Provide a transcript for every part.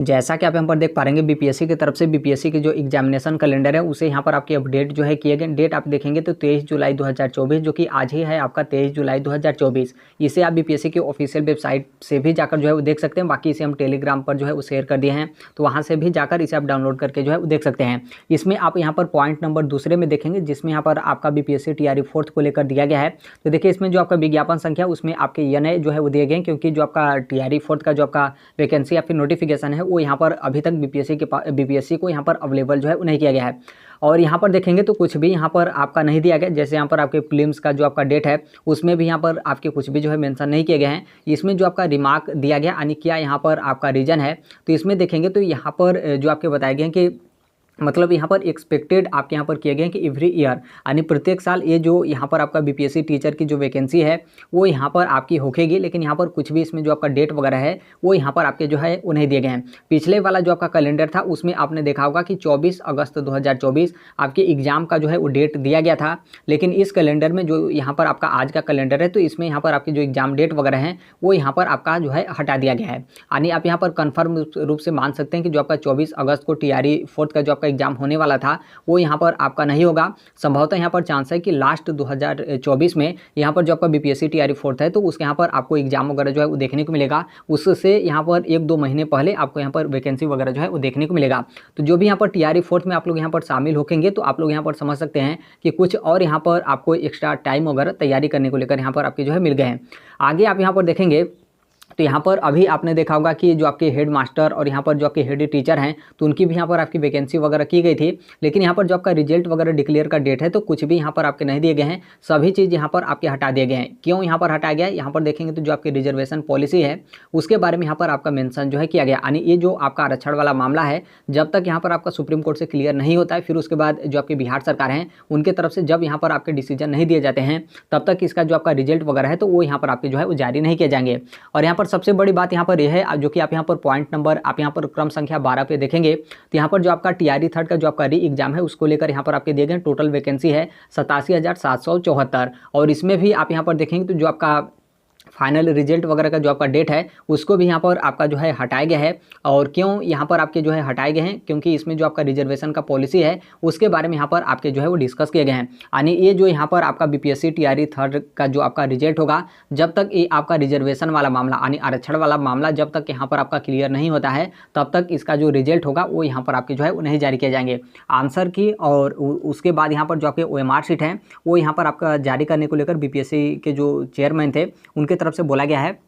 जैसा कि आप यहाँ पर देख पा रहे हैं बीपीएससी की तरफ से बीपीएससी की जो एग्जामिनेशन कैलेंडर है उसे यहाँ पर आपकी अपडेट जो है किए गए। डेट आप देखेंगे तो 23 जुलाई 2024 जो कि आज ही है आपका 23 जुलाई 2024। इसे आप बीपीएससी की ऑफिशियल वेबसाइट से भी जाकर जो है वो देख सकते हैं। बाकी इसे हम टेलीग्राम पर जो है वो शेयर कर दिए हैं, तो वहाँ से भी जाकर इसे आप डाउनलोड करके जो है वो देख सकते हैं। इसमें आप यहाँ पर पॉइंट नंबर दूसरे में देखेंगे जिसमें यहाँ पर आपका बीपीएससी टीआरई 4th को लेकर दिया गया है। तो देखिए इसमें जो आपका विज्ञापन संख्या उसमें आपके यन जो है वो दिए गए हैं, क्योंकि जो आपका टीआरई 4th का जो आपका वैकेंसी या फिर नोटिफिकेशन है वो यहाँ पर अभी तक बीपीएससी को यहाँ पर अवेलेबल जो है नहीं किया गया है। और यहाँ पर देखेंगे तो कुछ भी यहाँ पर आपका नहीं दिया गया। जैसे यहाँ पर आपके प्रीलिम्स का जो आपका डेट है उसमें भी यहाँ पर आपके कुछ भी जो है मेंशन नहीं किए गए हैं। इसमें जो आपका रिमार्क दिया गया यानी क्या यहाँ पर आपका रीजन है, तो इसमें देखेंगे तो यहाँ पर जो आपके बताए गए हैं कि मतलब यहाँ पर एक्सपेक्टेड आपके यहाँ पर किए गए हैं कि एवरी ईयर यानी प्रत्येक साल ये जो यहाँ पर आपका बीपीएससी टीचर की जो वैकेंसी है वो यहाँ पर आपकी होगी, लेकिन यहाँ पर कुछ भी इसमें जो आपका डेट वगैरह है वो यहाँ पर आपके जो है वो नहीं दिए गए हैं। पिछले वाला जो आपका कैलेंडर था उसमें आपने देखा होगा कि 24 अगस्त 2024 आपके एग्जाम का जो है वो डेट दिया गया था, लेकिन इस कैलेंडर में जो यहाँ पर आपका आज का कैलेंडर है तो इसमें यहाँ पर आपकी जो एग्जाम डेट वगैरह हैं वो यहाँ पर आपका जो है हटा दिया गया है। यानी आप यहाँ पर कन्फर्म रूप से मान सकते हैं कि जो आपका 24 अगस्त को टीआरई 4th का जो आपका एग्जाम होने वाला था वो यहाँ पर आपका नहीं होगा। संभवतः यहाँ पर चांस है कि लास्ट 2024 में यहाँ पर जो आपका बीपीएससी टीआरई 4th है तो उसके यहाँ पर आपको एग्जाम वगैरह जो है वो देखने को मिलेगा। उससे यहाँ पर 1-2 महीने पहले आपको यहाँ पर वैकेंसी वगैरह जो है वो देखने को मिलेगा। तो जो भी यहाँ पर टीआरई 4th में आप लोग यहाँ पर शामिल होंगे तो आप लोग यहाँ पर समझ सकते हैं कि कुछ और यहाँ पर आपको एक्स्ट्रा टाइम वगैरह तैयारी करने को लेकर यहाँ पर आपके जो है मिल गए हैं। आगे आप यहाँ पर देखेंगे तो यहाँ पर अभी आपने देखा होगा कि जो आपके हेड मास्टर और यहाँ पर जो आपके हेड टीचर हैं तो उनकी भी यहाँ पर आपकी वैकेंसी वगैरह की गई थी, लेकिन यहाँ पर जो आपका रिजल्ट वगैरह डिक्लेयर का डेट है तो कुछ भी यहाँ पर आपके नहीं दिए गए हैं। सभी चीज़ यहाँ पर आपके हटा दिए गए हैं। क्यों यहाँ पर हटाया गया है, यहाँ पर देखेंगे तो जो आपकी रिजर्वेशन पॉलिसी है उसके बारे में यहाँ पर आपका मेंशन जो है किया गया। यानी ये जो आपका आरक्षण वाला मामला है जब तक यहाँ पर आपका सुप्रीम कोर्ट से क्लियर नहीं होता है, फिर उसके बाद जो आपकी बिहार सरकार है उनके तरफ से जब यहाँ पर आपके डिसीजन नहीं दिए जाते हैं तब तक इसका जो आपका रिजल्ट वगैरह है तो वो यहाँ पर आपके जो है वो जारी नहीं किए जाएंगे। और यहाँ पर सबसे बड़ी बात यहाँ पर यह है जो कि आप यहाँ पर पॉइंट नंबर आप यहाँ पर क्रम संख्या 12 पे देखेंगे तो यहाँ पर जो आपका टीआरई 3rd का जो आपका री एग्जाम है उसको लेकर यहाँ पर आपके दिए गए टोटल वैकेंसी है 87,774। और इसमें भी आप यहाँ पर देखेंगे तो जो आपका फाइनल रिजल्ट वगैरह का जो आपका डेट है उसको भी यहाँ पर आपका जो है हटाया गया है। और क्यों यहाँ पर आपके जो है हटाए गए हैं, क्योंकि इसमें जो आपका रिजर्वेशन का पॉलिसी है उसके बारे में यहाँ पर आपके जो है वो डिस्कस किए गए हैं। यानी ये जो यहाँ पर आपका बीपीएससी टीआरई 3rd का जो आपका रिजल्ट होगा जब तक ये आपका रिजर्वेशन वाला मामला यानी आरक्षण वाला मामला जब तक यहाँ पर आपका क्लियर नहीं होता है तब तक इसका जो रिजल्ट होगा वो यहाँ पर आपके जो है वो नहीं जारी किए जाएंगे आंसर की। और उसके बाद यहाँ पर जो आपके OMR शीट है वो यहाँ पर आपका जारी करने को लेकर बीपीएससी के जो चेयरमैन थे उनके तरफ से बोला गया है।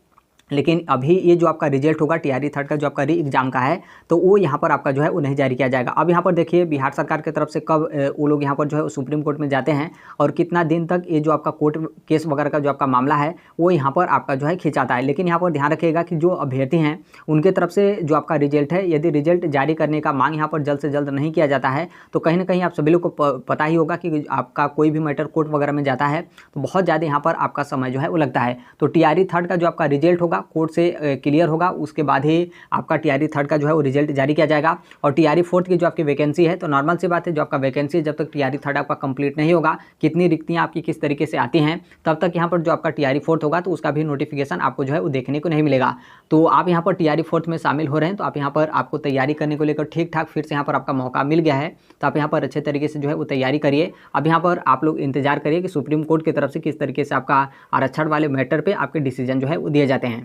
लेकिन अभी ये जो आपका रिजल्ट होगा टीआरई 3rd का जो आपका री एग्जाम का है तो वो यहाँ पर आपका जो है वो नहीं जारी किया जाएगा। अब यहाँ पर देखिए बिहार सरकार की तरफ से कब वो लोग यहाँ पर जो है सुप्रीम कोर्ट में जाते हैं और कितना दिन तक ये जो आपका कोर्ट केस वगैरह का जो आपका मामला है वो यहाँ पर आपका जो है खिंचाता है। लेकिन यहाँ पर ध्यान रखिएगा कि जो अभ्यर्थी हैं उनके तरफ से जो आपका रिजल्ट है यदि रिजल्ट जारी करने का मांग यहाँ पर जल्द से जल्द नहीं किया जाता है तो कहीं ना कहीं आप सभी लोग को पता ही होगा कि आपका कोई भी मैटर कोर्ट वगैरह में जाता है तो बहुत ज़्यादा यहाँ पर आपका समय जो है वो लगता है। तो टीआरई 3rd का जो आपका रिजल्ट होगा कोर्ट से क्लियर होगा उसके बाद ही आपका टीआरई 3rd का जो है वो रिजल्ट जारी किया जाएगा। और टीआरई 4th की जो आपकी वैकेंसी है तो नॉर्मल सी बात है जो आपका वैकेंसी है जब तक टीआरई 3rd आपका कंप्लीट नहीं होगा कितनी रिक्तियाँ आपकी किस तरीके से आती हैं तब तक यहाँ पर जो आपका टीआरई 4th होगा तो उसका भी नोटिफिकेशन आपको जो है वो देखने को नहीं मिलेगा। तो आप यहाँ पर टीआरई 4th में शामिल हो रहे हैं तो आप यहाँ पर आपको तैयारी करने को लेकर ठीक ठाक फिर से यहाँ पर आपका मौका मिल गया है तो आप यहाँ पर अच्छे तरीके से जो है वो तैयारी करिए। अब यहाँ पर आप लोग इंतजार करिए कि सुप्रीम कोर्ट की तरफ से किस तरीके से आपका आरक्षण वाले मैटर पर आपके डिसीजन जो है वो दिए जाते हैं।